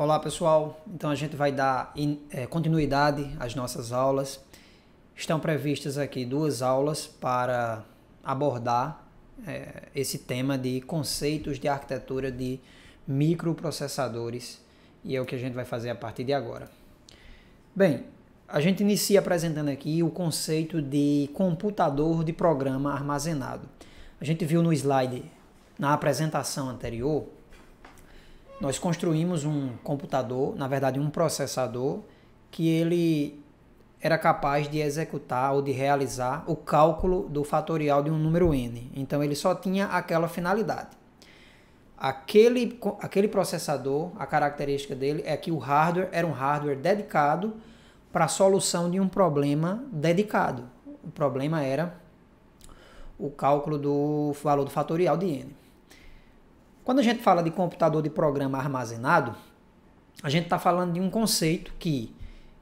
Olá pessoal, então a gente vai dar continuidade às nossas aulas. Estão previstas aqui 2 aulas para abordar esse tema de conceitos de arquitetura de microprocessadores, e é o que a gente vai fazer a partir de agora. Bem, a gente inicia apresentando aqui o conceito de computador de programa armazenado. A gente viu no slide, na apresentação anterior, nós construímos um computador, na verdade um processador, que ele era capaz de executar ou de realizar o cálculo do fatorial de um número n. Então ele só tinha aquela finalidade. Aquele processador, a característica dele é que o hardware era um hardware dedicado para a solução de um problema dedicado. O problema era o cálculo do valor do fatorial de n. Quando a gente fala de computador de programa armazenado, a gente está falando de um conceito que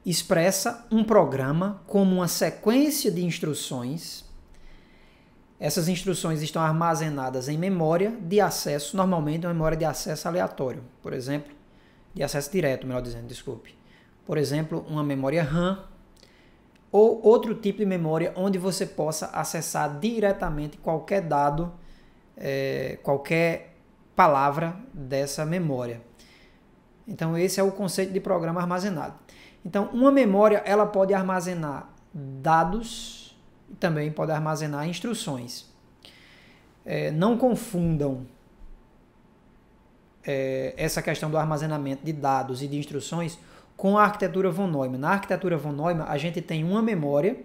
expressa um programa como uma sequência de instruções. Essas instruções estão armazenadas em memória de acesso, normalmente uma memória de acesso aleatório, por exemplo, de acesso direto, melhor dizendo, desculpe. Por exemplo, uma memória RAM ou outro tipo de memória onde você possa acessar diretamente qualquer dado, qualquer palavra dessa memória. Então esse é o conceito de programa armazenado. Então uma memória ela pode armazenar dados e também pode armazenar instruções. Não confundam essa questão do armazenamento de dados e de instruções com a arquitetura von Neumann. Na arquitetura von Neumann a gente tem uma memória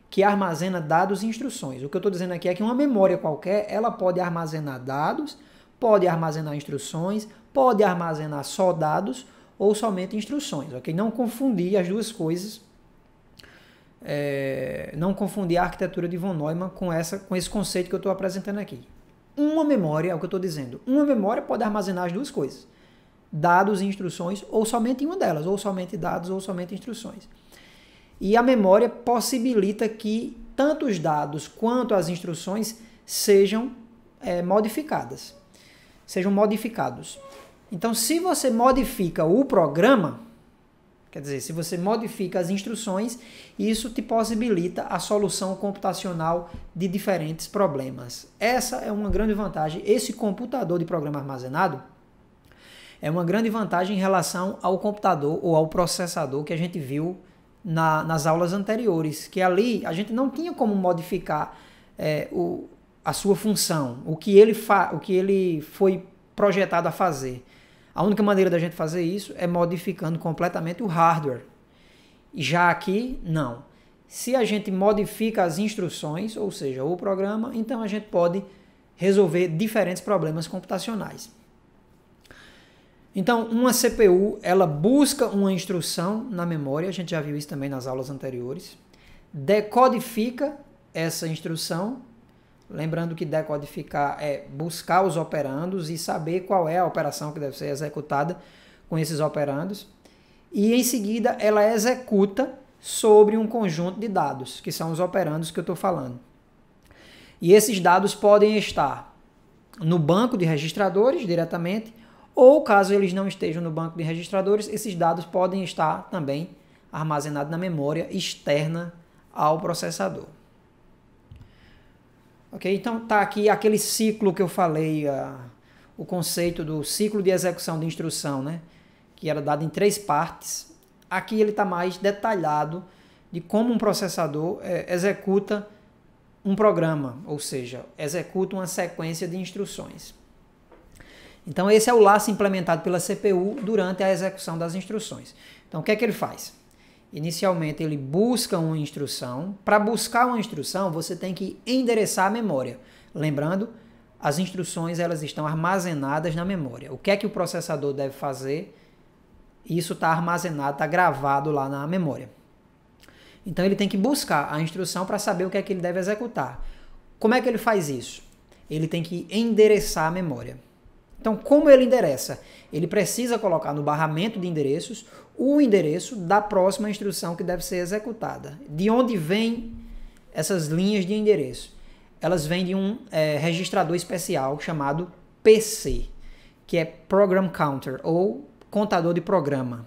que armazena dados e instruções. O que eu estou dizendo aqui é que uma memória qualquer ela pode armazenar dados, pode armazenar instruções, pode armazenar só dados ou somente instruções, ok? Não confundir as duas coisas, não confundir a arquitetura de von Neumann com esse conceito que eu estou apresentando aqui. Uma memória, é o que eu estou dizendo, uma memória pode armazenar as duas coisas, dados e instruções, ou somente uma delas, ou somente dados ou somente instruções. E a memória possibilita que tanto os dados quanto as instruções sejam modificados. Então, se você modifica o programa, quer dizer, se você modifica as instruções, isso te possibilita a solução computacional de diferentes problemas. Essa é uma grande vantagem. Esse computador de programa armazenado é uma grande vantagem em relação ao computador ou ao processador que a gente viu nas aulas anteriores, que ali a gente não tinha como modificar a sua função, o que ele foi projetado a fazer. A única maneira da gente fazer isso é modificando completamente o hardware. E já aqui, não. Se a gente modifica as instruções, ou seja, o programa, então a gente pode resolver diferentes problemas computacionais. Então, uma CPU, ela busca uma instrução na memória, a gente já viu isso também nas aulas anteriores, decodifica essa instrução. Lembrando que decodificar é buscar os operandos e saber qual é a operação que deve ser executada com esses operandos. E em seguida ela executa sobre um conjunto de dados, que são os operandos que eu estou falando. E esses dados podem estar no banco de registradores diretamente, ou caso eles não estejam no banco de registradores, esses dados podem estar também armazenados na memória externa ao processador. Okay? Então está aqui aquele ciclo que eu falei, o conceito do ciclo de execução de instrução, né? Que era dado em 3 partes. Aqui ele está mais detalhado de como um processador executa um programa, ou seja, executa uma sequência de instruções. Então esse é o laço implementado pela CPU durante a execução das instruções. Então o que é que ele faz? Inicialmente ele busca uma instrução. Para buscar uma instrução, você tem que endereçar a memória. Lembrando, as instruções elas estão armazenadas na memória. O que é que o processador deve fazer? Isso está armazenado, está gravado lá na memória. Então ele tem que buscar a instrução para saber o que é que ele deve executar. Como é que ele faz isso? Ele tem que endereçar a memória. Então, como ele endereça? Ele precisa colocar no barramento de endereços o endereço da próxima instrução que deve ser executada. De onde vêm essas linhas de endereço? Elas vêm de um registrador especial chamado PC, que é Program Counter, ou contador de programa.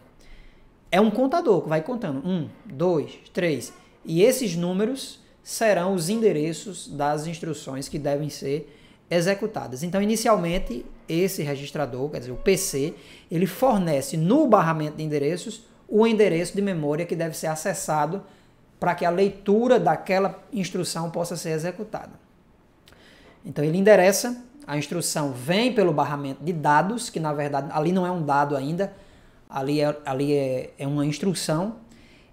É um contador que vai contando 1, 2, 3, e esses números serão os endereços das instruções que devem ser executadas. Então, inicialmente, esse registrador, quer dizer, o PC, ele fornece no barramento de endereços o endereço de memória que deve ser acessado para que a leitura daquela instrução possa ser executada. Então, ele endereça, a instrução vem pelo barramento de dados, que na verdade ali não é um dado ainda, ali é uma instrução,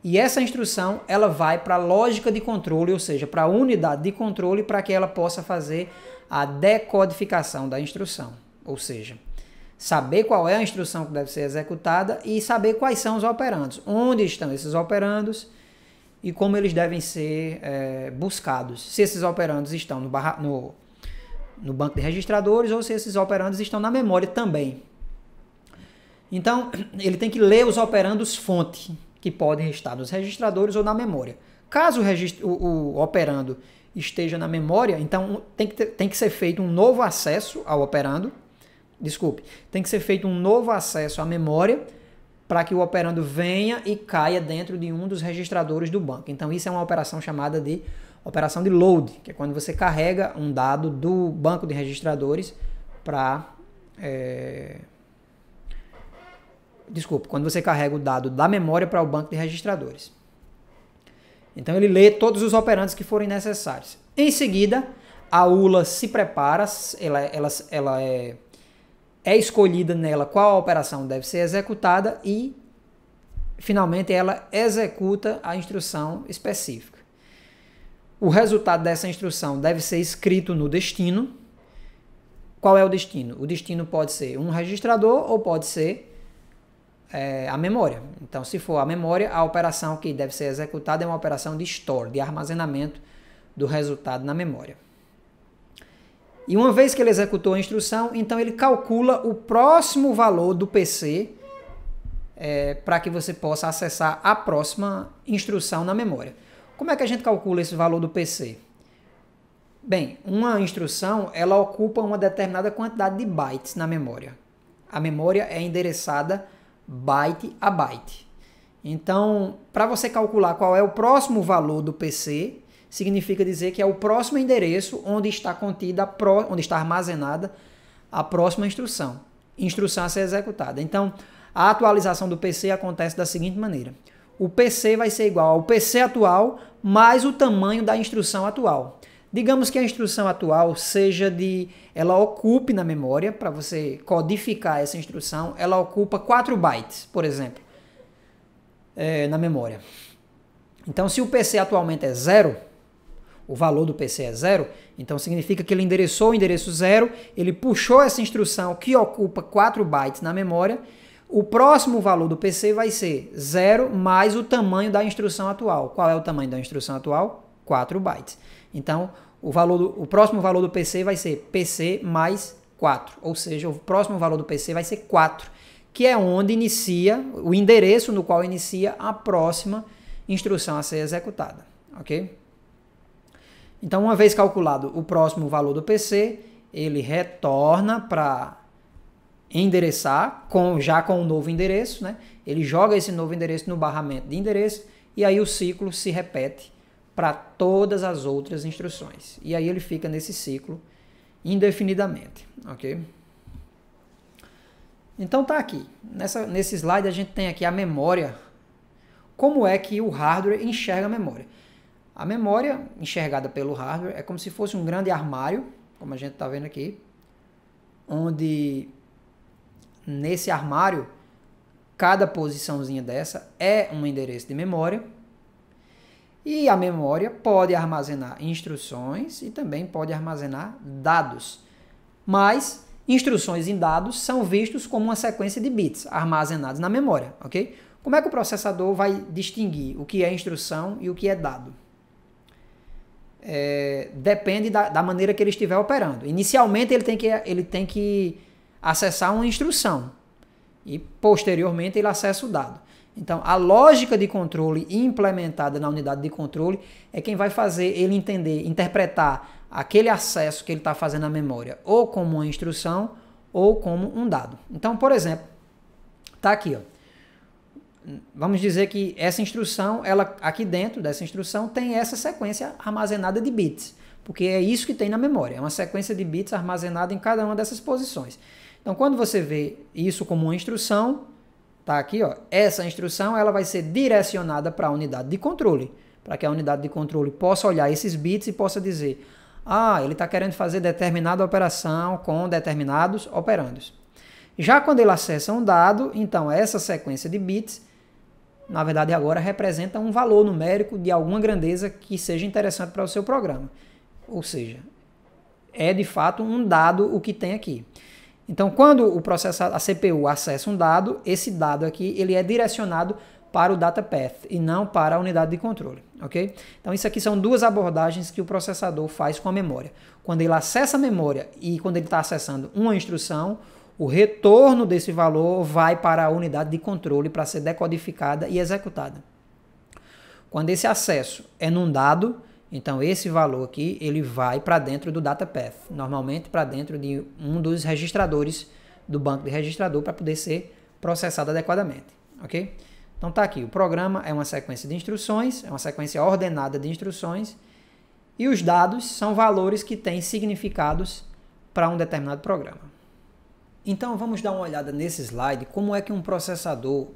e essa instrução ela vai para a lógica de controle, ou seja, para a unidade de controle, para que ela possa fazer a decodificação da instrução, ou seja, saber qual é a instrução que deve ser executada e saber quais são os operandos, onde estão esses operandos e como eles devem ser buscados, se esses operandos estão no banco de registradores ou se esses operandos estão na memória também. Então, ele tem que ler os operandos fonte, que podem estar nos registradores ou na memória. Caso o operando esteja na memória, então tem que ser feito um novo acesso ao operando, tem que ser feito um novo acesso à memória para que o operando venha e caia dentro de um dos registradores do banco. Então isso é uma operação chamada de operação de load, que é quando você carrega um dado do banco de registradores para... quando você carrega o dado da memória para o banco de registradores. Então ele lê todos os operandos que forem necessários. Em seguida, a ULA se prepara, ela é escolhida nela qual a operação deve ser executada e, finalmente, ela executa a instrução específica. O resultado dessa instrução deve ser escrito no destino. Qual é o destino? O destino pode ser um registrador ou pode ser a memória. Então, se for a memória, a operação que deve ser executada é uma operação de store, de armazenamento do resultado na memória. E uma vez que ele executou a instrução, então ele calcula o próximo valor do PC para que você possa acessar a próxima instrução na memória. Como é que a gente calcula esse valor do PC? Bem, uma instrução ela ocupa uma determinada quantidade de bytes na memória. A memória é endereçada byte a byte. Então, para você calcular qual é o próximo valor do PC, significa dizer que é o próximo endereço onde está contida, onde está armazenada a próxima instrução a ser executada. Então, a atualização do PC acontece da seguinte maneira. O PC vai ser igual ao PC atual mais o tamanho da instrução atual. Digamos que a instrução atual ela ocupe na memória, para você codificar essa instrução, ela ocupa 4 bytes, por exemplo, na memória. Então, se o PC atualmente é 0, o valor do PC é 0, então significa que ele endereçou o endereço 0, ele puxou essa instrução que ocupa 4 bytes na memória, o próximo valor do PC vai ser 0 mais o tamanho da instrução atual. Qual é o tamanho da instrução atual? 4 bytes. Então, o próximo valor do PC vai ser PC mais 4, ou seja, o próximo valor do PC vai ser 4, que é onde inicia, o endereço no qual inicia a próxima instrução a ser executada, ok? Então, uma vez calculado o próximo valor do PC, ele retorna para endereçar, já com o novo endereço, né? Ele joga esse novo endereço no barramento de endereço e aí o ciclo se repete para todas as outras instruções. E aí ele fica nesse ciclo indefinidamente, ok? Então tá aqui. Nesse slide a gente tem aqui a memória. Como é que o hardware enxerga a memória? A memória enxergada pelo hardware é como se fosse um grande armário, como a gente está vendo aqui, onde nesse armário cada posiçãozinha dessa é um endereço de memória. E a memória pode armazenar instruções e também pode armazenar dados. Mas instruções em dados são vistos como uma sequência de bits armazenados na memória, ok? Como é que o processador vai distinguir o que é instrução e o que é dado? Depende da maneira que ele estiver operando. Inicialmente ele tem que acessar uma instrução e posteriormente ele acessa o dado. Então, a lógica de controle implementada na unidade de controle é quem vai fazer ele interpretar aquele acesso que ele está fazendo à memória ou como uma instrução ou como um dado. Então, por exemplo, Tá aqui, ó. Vamos dizer que essa instrução, ela aqui dentro dessa instrução tem essa sequência armazenada de bits, porque é isso que tem na memória, é uma sequência de bits armazenada em cada uma dessas posições. Então, quando você vê isso como uma instrução, tá aqui, ó, essa instrução ela vai ser direcionada para a unidade de controle, para que a unidade de controle possa olhar esses bits e possa dizer, ele está querendo fazer determinada operação com determinados operandos. Já quando ele acessa um dado, então essa sequência de bits, na verdade agora representa um valor numérico de alguma grandeza que seja interessante para o seu programa. Ou seja, é de fato um dado o que tem aqui. Então, quando a CPU acessa um dado, esse dado aqui ele é direcionado para o data path e não para a unidade de controle, ok? Então, isso aqui são duas abordagens que o processador faz com a memória. Quando ele acessa a memória e quando ele está acessando uma instrução, o retorno desse valor vai para a unidade de controle para ser decodificada e executada. Quando esse acesso é num dado, então esse valor aqui ele vai para dentro do data path, normalmente para dentro de um dos registradores do banco de registrador para poder ser processado adequadamente, ok? Então tá aqui, o programa é uma sequência de instruções, é uma sequência ordenada de instruções e os dados são valores que têm significados para um determinado programa. Então vamos dar uma olhada nesse slide, como é que um processador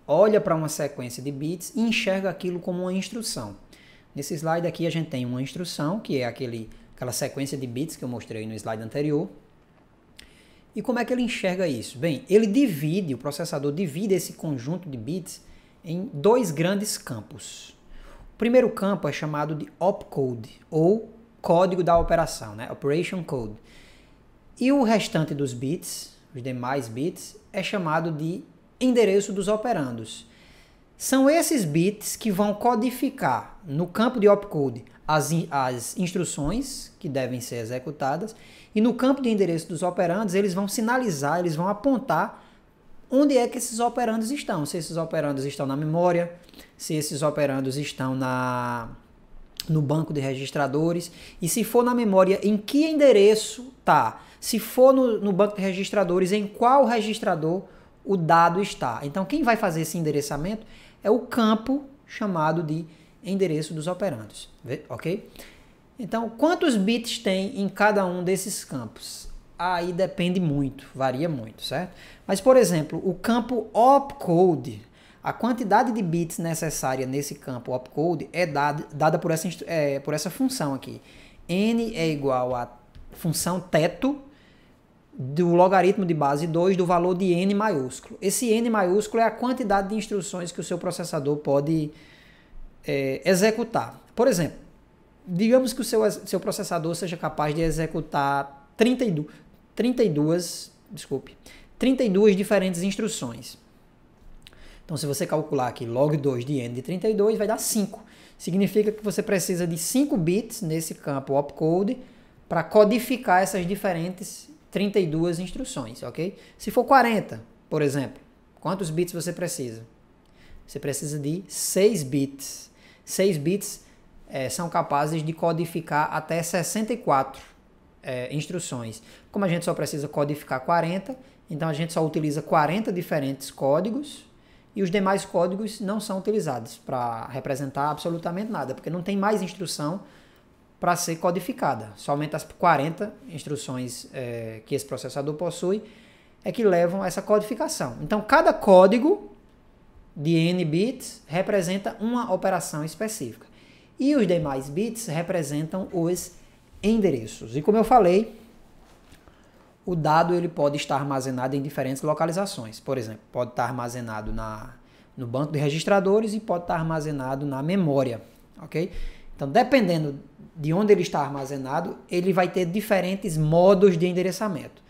olha para uma sequência de bits e enxerga aquilo como uma instrução. Nesse slide aqui a gente tem uma instrução, que é aquela sequência de bits que eu mostrei no slide anterior. E como é que ele enxerga isso? Bem, o processador divide esse conjunto de bits em dois grandes campos. O primeiro campo é chamado de opcode, ou código da operação, né? Operation Code. E o restante dos bits, os demais bits, é chamado de endereço dos operandos. São esses bits que vão codificar no campo de opcode as instruções que devem ser executadas e no campo de endereço dos operandos eles vão sinalizar, eles vão apontar onde é que esses operandos estão. Se esses operandos estão na memória, se esses operandos estão no banco de registradores e se for na memória em que endereço está. Se for no banco de registradores, em qual registrador o dado está. Então, quem vai fazer esse endereçamento é o campo chamado de endereço dos operandos, ok? Então, quantos bits tem em cada um desses campos? Aí depende muito, varia muito, certo? Mas, por exemplo, o campo opcode, a quantidade de bits necessária nesse campo opcode é dada por essa função aqui. N é igual a função teto do logaritmo de base 2 do valor de n maiúsculo. Esse n maiúsculo é a quantidade de instruções que o seu processador pode executar. Por exemplo, digamos que o seu processador seja capaz de executar 32 diferentes instruções. Então, se você calcular aqui log 2 de n de 32, vai dar 5. Significa que você precisa de 5 bits nesse campo opcode para codificar essas diferentes 32 instruções, ok? Se for 40, por exemplo, quantos bits você precisa? Você precisa de 6 bits. 6 bits são capazes de codificar até 64 instruções. Como a gente só precisa codificar 40, então a gente só utiliza 40 diferentes códigos e os demais códigos não são utilizados para representar absolutamente nada, porque não tem mais instrução para ser codificada. Somente as 40 instruções que esse processador possui é que levam a essa codificação. Então, cada código de n bits representa uma operação específica. E os demais bits representam os endereços. E como eu falei, o dado ele pode estar armazenado em diferentes localizações. Por exemplo, pode estar armazenado no banco de registradores e pode estar armazenado na memória, ok? Então, dependendo de onde ele está armazenado, ele vai ter diferentes modos de endereçamento.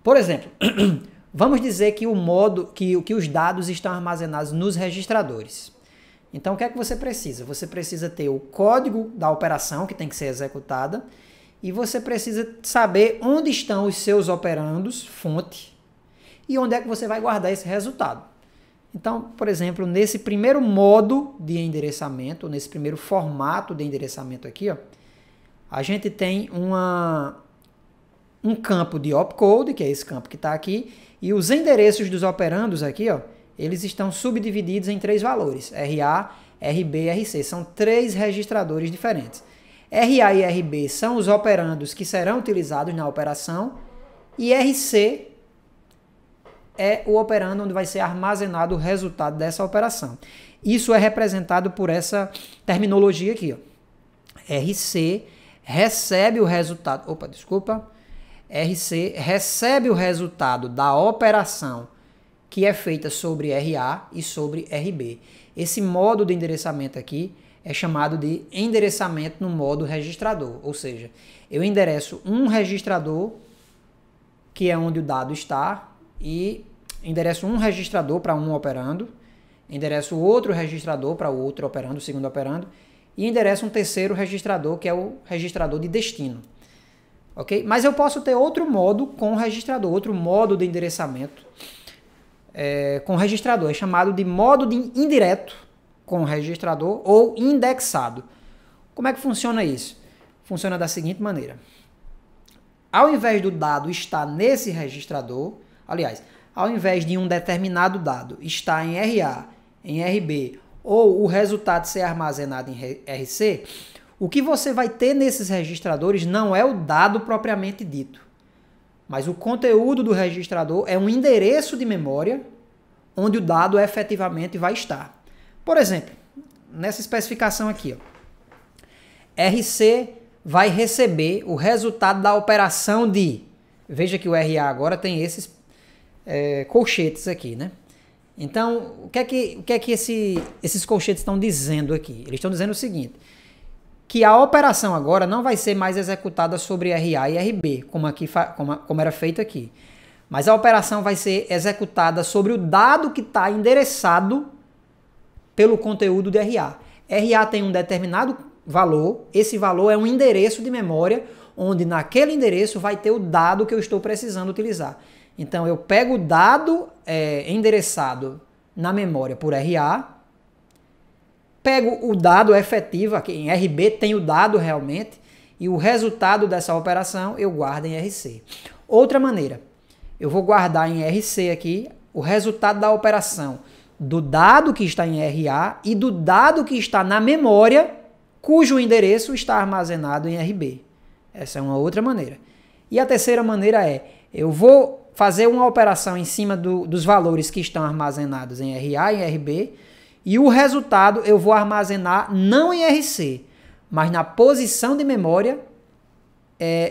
Por exemplo, vamos dizer que que os dados estão armazenados nos registradores. Então, o que é que você precisa? Você precisa ter o código da operação que tem que ser executada e você precisa saber onde estão os seus operandos, fonte, e onde é que você vai guardar esse resultado. Então, por exemplo, nesse primeiro modo de endereçamento, nesse primeiro formato de endereçamento aqui, ó, a gente tem um campo de opcode, que é esse campo que está aqui, e os endereços dos operandos aqui, ó, eles estão subdivididos em 3 valores, RA, RB e RC. São 3 registradores diferentes. RA e RB são os operandos que serão utilizados na operação, e RC é o operando onde vai ser armazenado o resultado dessa operação. Isso é representado por essa terminologia aqui, ó. RC recebe o resultado... Opa, desculpa. RC recebe o resultado da operação que é feita sobre RA e sobre RB. Esse modo de endereçamento aqui é chamado de endereçamento no modo registrador, ou seja, eu endereço um registrador, que é onde o dado está, e endereço um registrador para um operando, endereço outro registrador para o outro operando, o segundo operando, e endereço um terceiro registrador, que é o registrador de destino. Ok? Mas eu posso ter outro modo com o registrador, outro modo de endereçamento com o registrador. É chamado de modo de indireto com o registrador ou indexado. Como é que funciona isso? Funciona da seguinte maneira. Ao invés do dado estar nesse registrador, aliás, ao invés de um determinado dado estar em RA, em RB, ou o resultado ser armazenado em RC, o que você vai ter nesses registradores não é o dado propriamente dito, mas o conteúdo do registrador é um endereço de memória onde o dado efetivamente vai estar. Por exemplo, nessa especificação aqui, ó, RC vai receber o resultado da operação de... Veja que o RA agora tem esses colchetes aqui, né? Então, o que é que esses colchetes estão dizendo aqui? Eles estão dizendo o seguinte, que a operação agora não vai ser mais executada sobre RA e RB, como era feito aqui. Mas a operação vai ser executada sobre o dado que está endereçado pelo conteúdo de RA. RA tem um determinado valor, esse valor é um endereço de memória, onde naquele endereço vai ter o dado que eu estou precisando utilizar. Então eu pego o dado endereçado na memória por RA, pego o dado efetivo, aqui em RB tem o dado realmente, e o resultado dessa operação eu guardo em RC. Outra maneira, eu vou guardar em RC aqui o resultado da operação do dado que está em RA e do dado que está na memória, cujo endereço está armazenado em RB. Essa é uma outra maneira. E a terceira maneira é, eu vou fazer uma operação em cima dos valores que estão armazenados em RA e RB, e o resultado eu vou armazenar não em RC, mas na posição de memória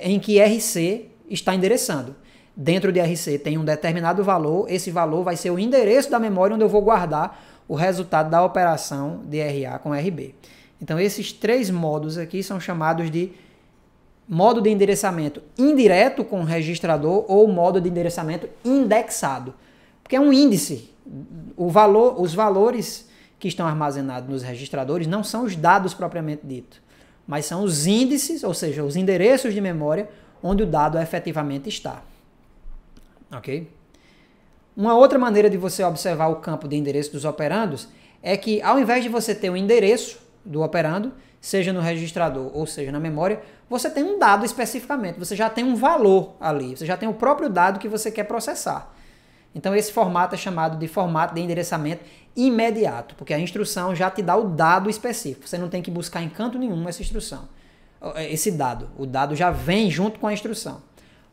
em que RC está endereçando. Dentro de RC tem um determinado valor, esse valor vai ser o endereço da memória onde eu vou guardar o resultado da operação de RA com RB. Então esses 3 modos aqui são chamados de modo de endereçamento indireto com registrador ou modo de endereçamento indexado. Porque é um índice. Os valores que estão armazenados nos registradores não são os dados propriamente dito, mas são os índices, ou seja, os endereços de memória onde o dado efetivamente está. Ok? Uma outra maneira de você observar o campo de endereço dos operandos é que, ao invés de você ter um endereço do operando, seja no registrador ou seja na memória, você tem um dado especificamente, você já tem um valor ali, você já tem o próprio dado que você quer processar. Então esse formato é chamado de formato de endereçamento imediato, porque a instrução já te dá o dado específico, você não tem que buscar em canto nenhum essa instrução, esse dado, o dado já vem junto com a instrução.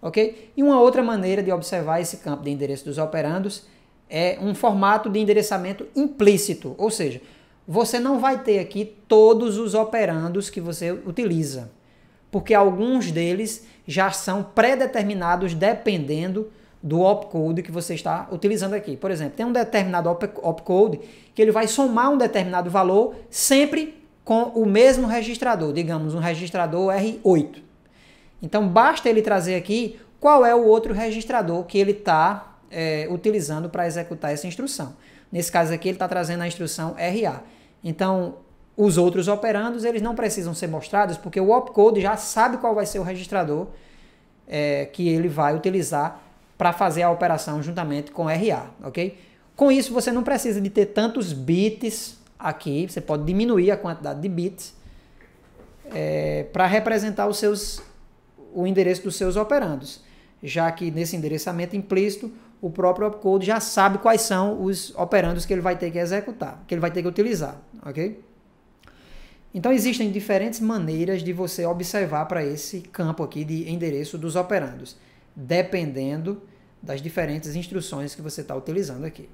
Ok? E uma outra maneira de observar esse campo de endereço dos operandos é um formato de endereçamento implícito, ou seja, você não vai ter aqui todos os operandos que você utiliza, porque alguns deles já são pré-determinados dependendo do opcode que você está utilizando aqui. Por exemplo, tem um determinado opcode que ele vai somar um determinado valor sempre com o mesmo registrador, digamos um registrador R8. Então basta ele trazer aqui qual é o outro registrador que ele está utilizando para executar essa instrução. Nesse caso aqui ele está trazendo a instrução RA. Então os outros operandos eles não precisam ser mostrados porque o opcode já sabe qual vai ser o registrador que ele vai utilizar para fazer a operação juntamente com RA. Ok? Com isso você não precisa de ter tantos bits aqui, você pode diminuir a quantidade de bits para representar o endereço dos seus operandos. já que nesse endereçamento implícito, o próprio opcode já sabe quais são os operandos que ele vai ter que executar, que ele vai ter que utilizar, ok? Então existem diferentes maneiras de você observar para esse campo aqui de endereço dos operandos, dependendo das diferentes instruções que você está utilizando aqui.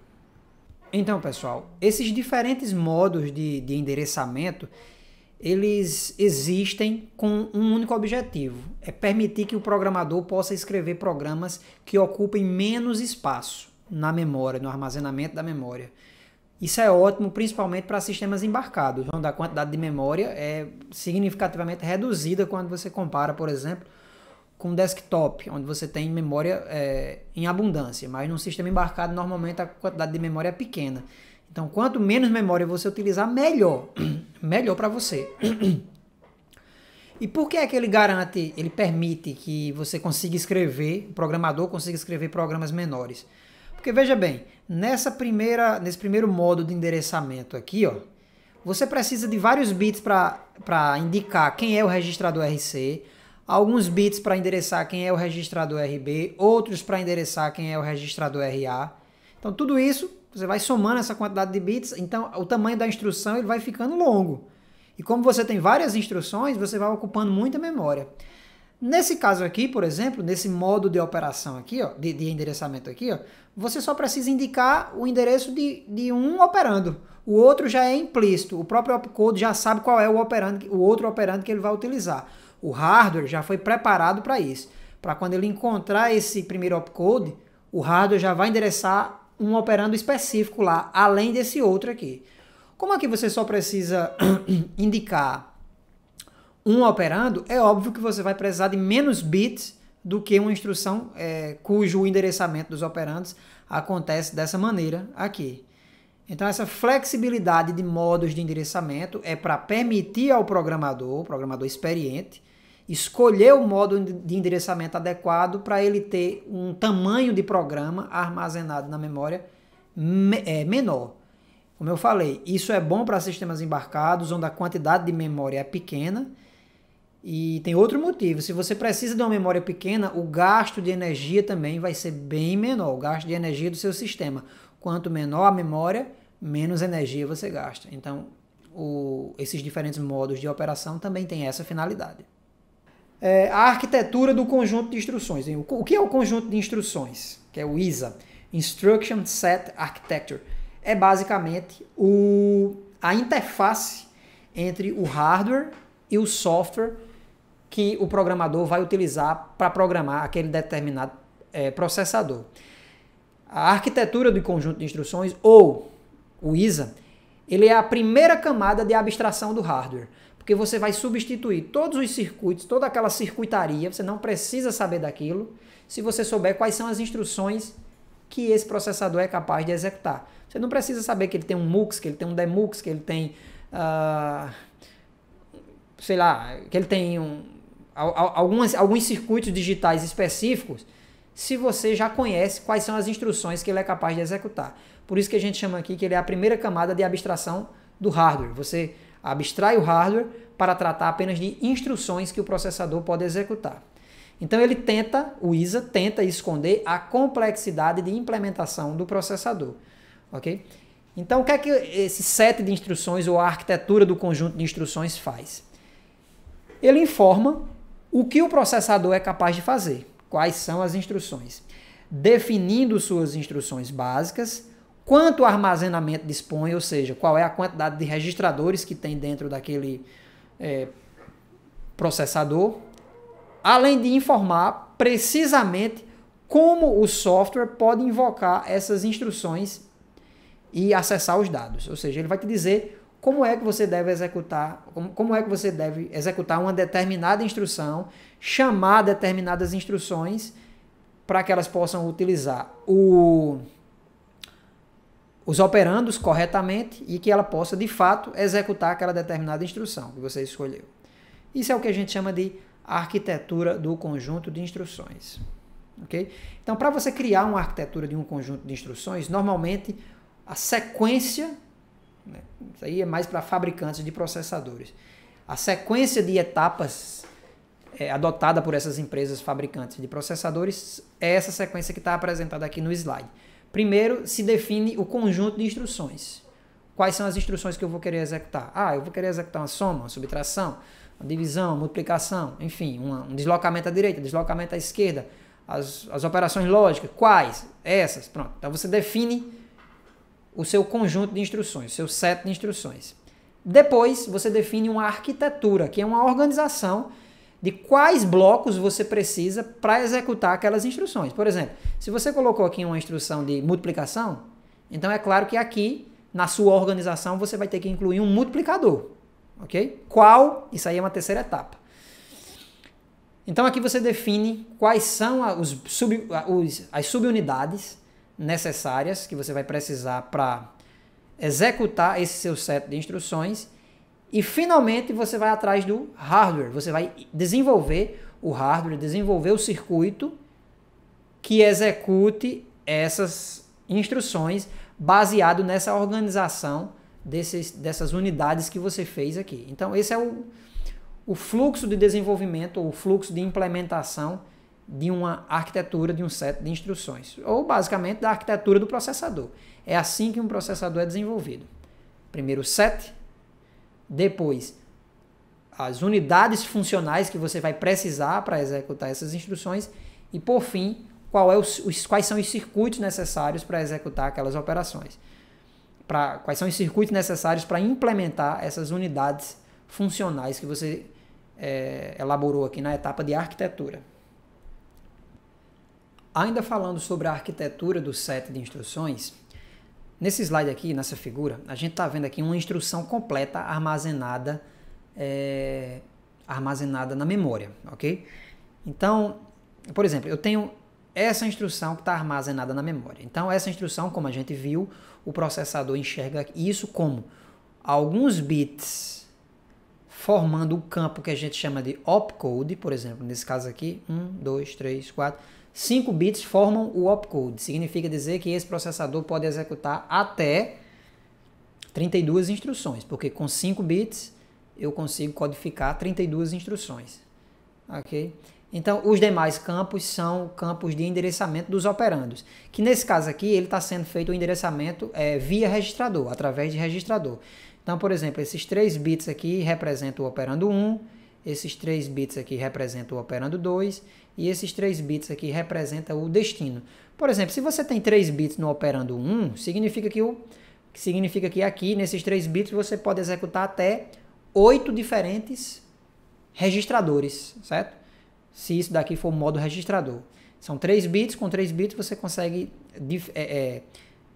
Então, pessoal, esses diferentes modos de endereçamento, eles existem com um único objetivo, é permitir que o programador possa escrever programas que ocupem menos espaço na memória, no armazenamento da memória. Isso é ótimo, principalmente para sistemas embarcados, onde a quantidade de memória é significativamente reduzida quando você compara, por exemplo, com desktop, onde você tem memória em abundância, mas num sistema embarcado, normalmente a quantidade de memória é pequena. Então, quanto menos memória você utilizar, melhor. Melhor para você. E por que é que ele garante, ele permite que você consiga escrever, o programador consiga escrever programas menores? Porque veja bem, nesse primeiro modo de endereçamento aqui, ó, você precisa de vários bits para indicar quem é o registrador RC, alguns bits para endereçar quem é o registrador RB, outros para endereçar quem é o registrador RA. Então tudo isso, você vai somando essa quantidade de bits, então o tamanho da instrução ele vai ficando longo. E como você tem várias instruções, você vai ocupando muita memória. Nesse caso aqui, por exemplo, nesse modo de operação aqui, ó, de endereçamento aqui, ó, você só precisa indicar o endereço de um operando. O outro já é implícito. O próprio opcode já sabe qual é o outro operando que ele vai utilizar. O hardware já foi preparado para isso. Para quando ele encontrar esse primeiro opcode, o hardware já vai endereçar um operando específico lá, além desse outro aqui. Como aqui você só precisa indicar um operando, é óbvio que você vai precisar de menos bits do que uma instrução cujo endereçamento dos operandos acontece dessa maneira aqui. Então essa flexibilidade de modos de endereçamento é para permitir ao programador experiente, escolher o modo de endereçamento adequado para ele ter um tamanho de programa armazenado na memória menor. Como eu falei, isso é bom para sistemas embarcados, onde a quantidade de memória é pequena. E tem outro motivo, se você precisa de uma memória pequena, o gasto de energia também vai ser bem menor, o gasto de energia do seu sistema. Quanto menor a memória, menos energia você gasta. Então, esses diferentes modos de operação também têm essa finalidade. A arquitetura do conjunto de instruções. O que é o conjunto de instruções? Que é o ISA, Instruction Set Architecture. É basicamente a interface entre o hardware e o software que o programador vai utilizar para programar aquele determinado processador. A arquitetura do conjunto de instruções, ou o ISA, ele é a primeira camada de abstração do hardware, porque você vai substituir todos os circuitos, toda aquela circuitaria, você não precisa saber daquilo, se você souber quais são as instruções que esse processador é capaz de executar. Você não precisa saber que ele tem um MUX, que ele tem um DEMUX, que ele tem, sei lá, que ele tem alguns circuitos digitais específicos, se você já conhece quais são as instruções que ele é capaz de executar. Por isso que a gente chama aqui que ele é a primeira camada de abstração do hardware. Você abstrai o hardware para tratar apenas de instruções que o processador pode executar. Então o ISA tenta esconder a complexidade de implementação do processador. Ok? Então o que é que esse set de instruções ou a arquitetura do conjunto de instruções faz? Ele informa o que o processador é capaz de fazer, quais são as instruções, definindo suas instruções básicas, quanto armazenamento dispõe, ou seja, qual é a quantidade de registradores que tem dentro daquele processador, além de informar precisamente como o software pode invocar essas instruções e acessar os dados. Ou seja, ele vai te dizer como é que você deve executar, como é que você deve executar uma determinada instrução, chamar determinadas instruções para que elas possam utilizar os operandos corretamente e que ela possa, de fato, executar aquela determinada instrução que você escolheu. Isso é o que a gente chama de arquitetura do conjunto de instruções. Okay? Então, para você criar uma arquitetura de um conjunto de instruções, normalmente a sequência, né, isso aí é mais para fabricantes de processadores, a sequência de etapas adotada por essas empresas fabricantes de processadores, é essa sequência que está apresentada aqui no slide. Primeiro, se define o conjunto de instruções. Quais são as instruções que eu vou querer executar? Eu vou querer executar uma soma, uma subtração, uma divisão, uma multiplicação, enfim, um deslocamento à direita, deslocamento à esquerda, as operações lógicas. Quais? Essas. Pronto. Então você define o seu conjunto de instruções, o seu set de instruções. Depois você define uma arquitetura, que é uma organização de quais blocos você precisa para executar aquelas instruções. Por exemplo, se você colocou aqui uma instrução de multiplicação, então é claro que aqui, na sua organização, você vai ter que incluir um multiplicador. Ok? Qual? Isso aí é uma terceira etapa. Então aqui você define quais são as subunidades necessárias que você vai precisar para executar esse seu set de instruções. E finalmente você vai atrás do hardware, você vai desenvolver o hardware, desenvolver o circuito que execute essas instruções baseado nessa organização dessas unidades que você fez aqui. Então esse é o fluxo de desenvolvimento, ou o fluxo de implementação de uma arquitetura, de um set de instruções, ou basicamente da arquitetura do processador. É assim que um processador é desenvolvido. Primeiro o set, depois as unidades funcionais que você vai precisar para executar essas instruções e, por fim, quais são os circuitos necessários para executar aquelas operações. Quais são os circuitos necessários para implementar essas unidades funcionais que você elaborou aqui na etapa de arquitetura. Ainda falando sobre a arquitetura do set de instruções, nesse slide aqui, nessa figura, a gente está vendo aqui uma instrução completa armazenada na memória, ok? Então, por exemplo, eu tenho essa instrução que está armazenada na memória. Então, essa instrução, como a gente viu, o processador enxerga isso como alguns bits formando o campo que a gente chama de opcode, por exemplo, nesse caso aqui, 1, 2, 3, 4, 5 bits formam o opcode. Significa dizer que esse processador pode executar até 32 instruções, porque com 5 bits eu consigo codificar 32 instruções. Ok? Então, os demais campos são campos de endereçamento dos operandos, que nesse caso aqui ele está sendo feito o endereçamento via registrador, através de registrador. Então, por exemplo, esses 3 bits aqui representam o operando 1, esses 3 bits aqui representam o operando 2 e esses 3 bits aqui representam o destino. Por exemplo, se você tem 3 bits no operando 1, significa que aqui, nesses 3 bits, você pode executar até 8 diferentes registradores, certo? Se isso daqui for o modo registrador. São 3 bits, com 3 bits você consegue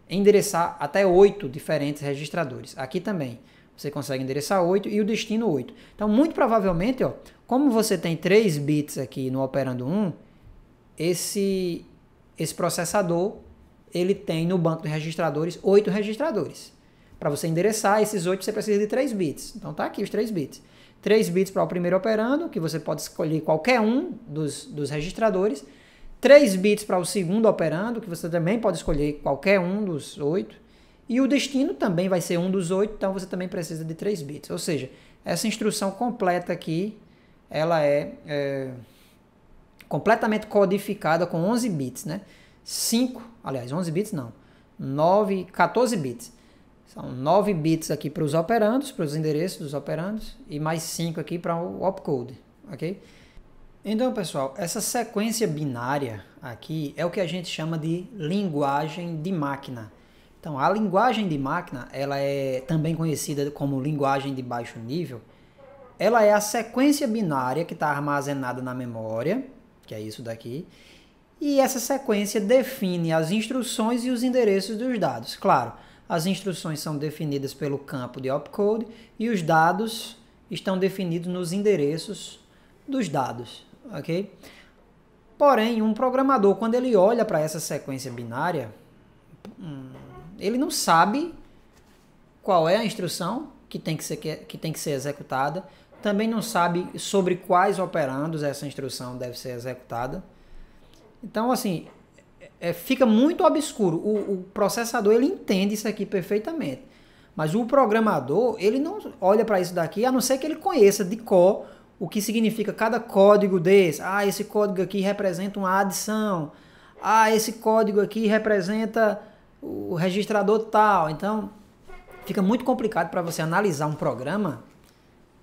endereçar até 8 diferentes registradores. Aqui também você consegue endereçar 8 e o destino 8. Então, muito provavelmente, como você tem 3 bits aqui no operando 1, esse processador ele tem no banco de registradores 8 registradores. Para você endereçar esses 8, você precisa de 3 bits. Então, tá aqui os 3 bits. 3 bits para o primeiro operando, que você pode escolher qualquer um dos registradores. 3 bits para o segundo operando, que você também pode escolher qualquer um dos 8. E o destino também vai ser um dos 8, então você também precisa de 3 bits. Ou seja, essa instrução completa aqui, ela é completamente codificada com 11 bits, né? 11 bits não, 14 bits. São 9 bits aqui para os operandos, para os endereços dos operandos, e mais 5 aqui para o opcode, ok? Então, pessoal, essa sequência binária aqui é o que a gente chama de linguagem de máquina. Então, a linguagem de máquina, ela é também conhecida como linguagem de baixo nível. Ela é a sequência binária que está armazenada na memória, que é isso daqui, e essa sequência define as instruções e os endereços dos dados. Claro, as instruções são definidas pelo campo de opcode e os dados estão definidos nos endereços dos dados, ok? Porém, um programador, quando ele olha para essa sequência binária, ele não sabe qual é a instrução que tem que ser executada, também não sabe sobre quais operandos essa instrução deve ser executada. Então, assim, fica muito obscuro. O processador, ele entende isso aqui perfeitamente, mas o programador, ele não olha para isso daqui, a não ser que ele conheça de cor o que significa cada código desse. Ah, esse código aqui representa uma adição. Ah, esse código aqui representa o registrador tal. Então, fica muito complicado para você analisar um programa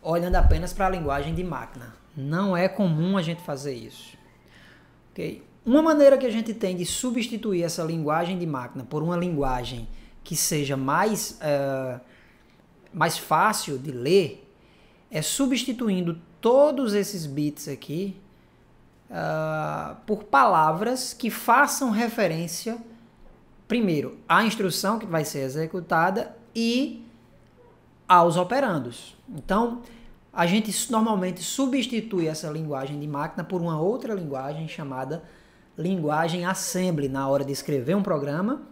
olhando apenas para a linguagem de máquina. Não é comum a gente fazer isso. Okay? Uma maneira que a gente tem de substituir essa linguagem de máquina por uma linguagem que seja mais fácil de ler é substituindo todos esses bits aqui por palavras que façam referência, primeiro, à instrução que vai ser executada e aos operandos. Então, a gente normalmente substitui essa linguagem de máquina por uma outra linguagem chamada linguagem assembly na hora de escrever um programa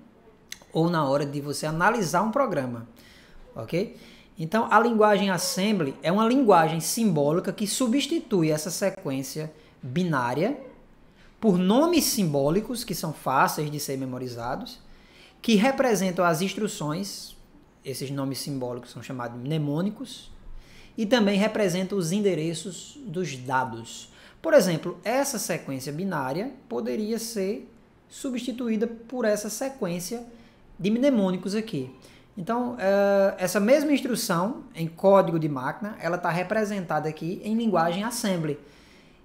ou na hora de você analisar um programa, ok? Então, a linguagem assembly é uma linguagem simbólica que substitui essa sequência binária por nomes simbólicos que são fáceis de ser memorizados, que representam as instruções. Esses nomes simbólicos são chamados mnemônicos e também representam os endereços dos dados. Por exemplo, essa sequência binária poderia ser substituída por essa sequência de mnemônicos aqui. Então, essa mesma instrução em código de máquina, ela está representada aqui em linguagem assembly.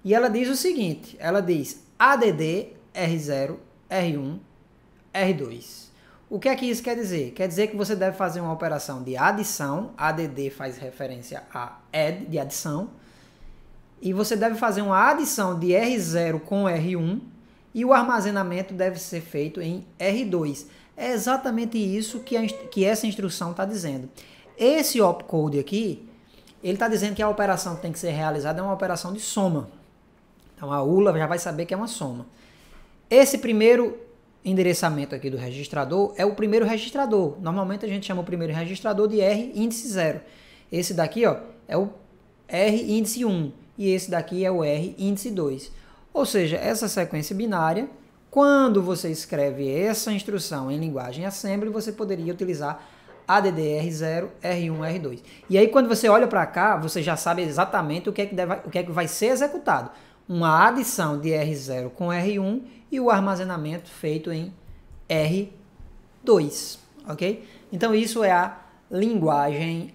E ela diz o seguinte, ela diz ADD R0, R1, R2. O que é que isso quer dizer? Quer dizer que você deve fazer uma operação de adição, ADD faz referência a add, de adição, e você deve fazer uma adição de R0 com R1, e o armazenamento deve ser feito em R2. É exatamente isso que essa instrução está dizendo. Esse opcode aqui, ele está dizendo que a operação que tem que ser realizada é uma operação de soma. Então a ULA já vai saber que é uma soma. Esse primeiro endereçamento aqui do registrador é o primeiro registrador. Normalmente a gente chama o primeiro registrador de R índice 0. Esse daqui, ó, é o R índice 1 e esse daqui é o R índice 2. Ou seja, essa sequência binária, quando você escreve essa instrução em linguagem assembly, você poderia utilizar ADD-R0, R1, R2. E aí quando você olha para cá, você já sabe exatamente o que é que vai ser executado. Uma adição de R0 com R1 e o armazenamento feito em R2, ok? Então isso é a linguagem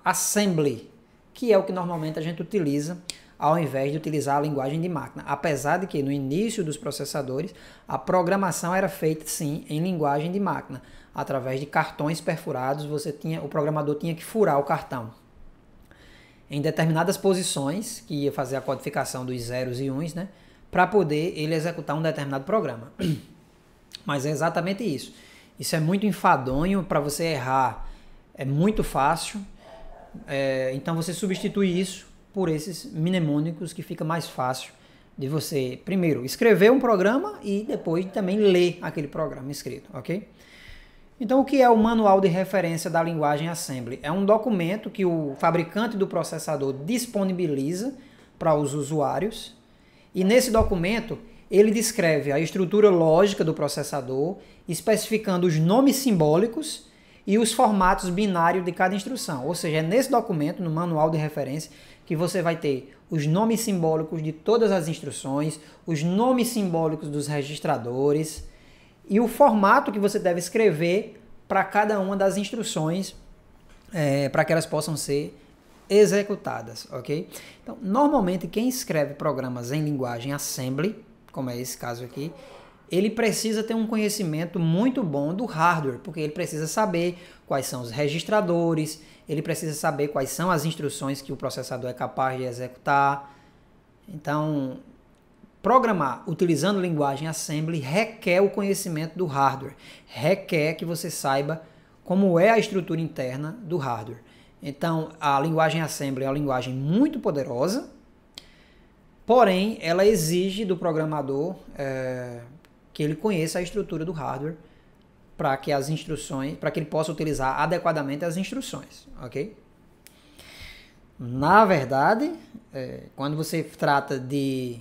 assembly, que é o que normalmente a gente utiliza ao invés de utilizar a linguagem de máquina. Apesar de que no início dos processadores a programação era feita sim em linguagem de máquina. Através de cartões perfurados, o programador tinha que furar o cartão em determinadas posições, que ia fazer a codificação dos zeros e uns, né, para poder ele executar um determinado programa. Mas é exatamente isso. Isso é muito enfadonho, para você errar é muito fácil, então você substitui isso por esses mnemônicos que fica mais fácil de você, primeiro, escrever um programa e depois também ler aquele programa escrito, ok? Então, o que é o manual de referência da linguagem assembly? É um documento que o fabricante do processador disponibiliza para os usuários e nesse documento ele descreve a estrutura lógica do processador, especificando os nomes simbólicos e os formatos binários de cada instrução. Ou seja, é nesse documento, no manual de referência, que você vai ter os nomes simbólicos de todas as instruções, os nomes simbólicos dos registradores e o formato que você deve escrever para cada uma das instruções, para que elas possam ser executadas, ok? Então, normalmente quem escreve programas em linguagem assembly, como é esse caso aqui, ele precisa ter um conhecimento muito bom do hardware, porque ele precisa saber quais são os registradores, ele precisa saber quais são as instruções que o processador é capaz de executar. Então, programar utilizando linguagem assembly requer o conhecimento do hardware, requer que você saiba como é a estrutura interna do hardware. Então, a linguagem assembly é uma linguagem muito poderosa, porém, ela exige do programador que ele conheça a estrutura do hardware para que as instruções, para que ele possa utilizar adequadamente as instruções, ok? Na verdade, quando você trata de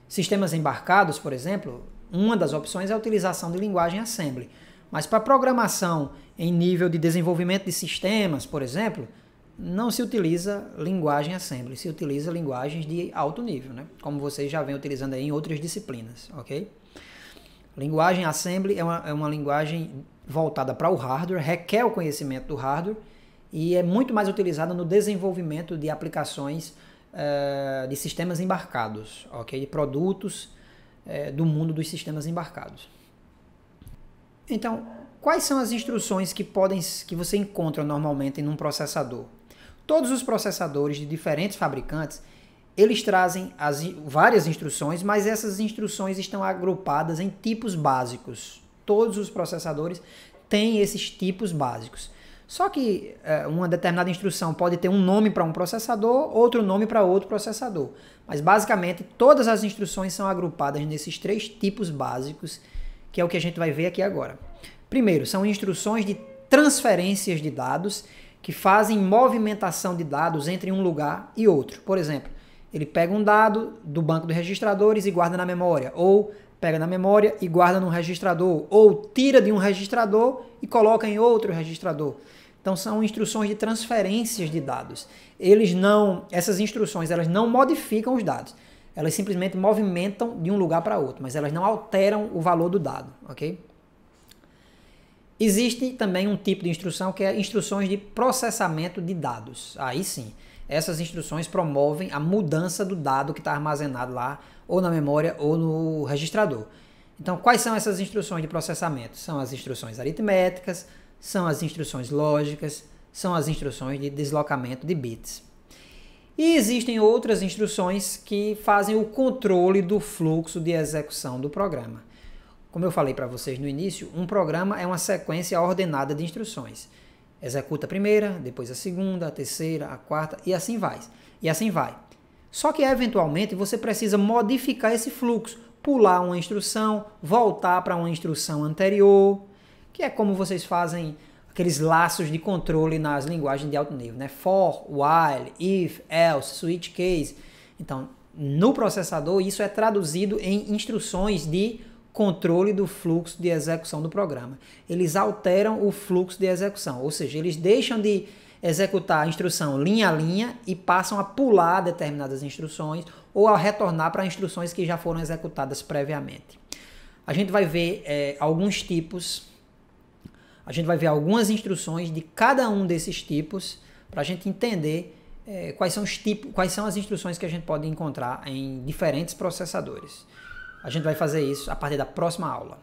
sistemas embarcados, por exemplo, uma das opções é a utilização de linguagem assembly. Mas para programação em nível de desenvolvimento de sistemas, por exemplo, não se utiliza linguagem assembly, se utiliza linguagens de alto nível, né? Como vocês já vêm utilizando aí em outras disciplinas, ok? Linguagem assembly é uma linguagem voltada para o hardware, requer o conhecimento do hardware e é muito mais utilizada no desenvolvimento de aplicações de sistemas embarcados, ok? De produtos do mundo dos sistemas embarcados. Então, quais são as instruções que você encontra normalmente em um processador? Todos os processadores de diferentes fabricantes, eles trazem várias instruções, mas essas instruções estão agrupadas em tipos básicos. Todos os processadores têm esses tipos básicos. Só que uma determinada instrução pode ter um nome para um processador, outro nome para outro processador. Mas basicamente todas as instruções são agrupadas nesses 3 tipos básicos, que é o que a gente vai ver aqui agora. Primeiro, são instruções de transferências de dados que fazem movimentação de dados entre um lugar e outro. Por exemplo, ele pega um dado do banco de registradores e guarda na memória, ou pega na memória e guarda no registrador, ou tira de um registrador e coloca em outro registrador. Então são instruções de transferências de dados. Essas instruções, elas não modificam os dados. Elas simplesmente movimentam de um lugar para outro, mas elas não alteram o valor do dado, ok? Existe também um tipo de instrução que é instruções de processamento de dados. Aí sim, essas instruções promovem a mudança do dado que está armazenado lá, ou na memória ou no registrador. Então, quais são essas instruções de processamento? São as instruções aritméticas, são as instruções lógicas, são as instruções de deslocamento de bits. E existem outras instruções que fazem o controle do fluxo de execução do programa. Como eu falei para vocês no início, um programa é uma sequência ordenada de instruções. Executa a primeira, depois a segunda, a terceira, a quarta e assim vai. E assim vai. Só que eventualmente você precisa modificar esse fluxo, pular uma instrução, voltar para uma instrução anterior, que é como vocês fazem aqueles laços de controle nas linguagens de alto nível, né? For, while, if, else, switch case. Então, no processador, isso é traduzido em instruções de controle do fluxo de execução do programa. Eles alteram o fluxo de execução, ou seja, eles deixam de executar a instrução linha a linha e passam a pular determinadas instruções ou a retornar para instruções que já foram executadas previamente. A gente vai ver alguns tipos, a gente vai ver algumas instruções de cada um desses tipos para a gente entender quais são as instruções que a gente pode encontrar em diferentes processadores. A gente vai fazer isso a partir da próxima aula.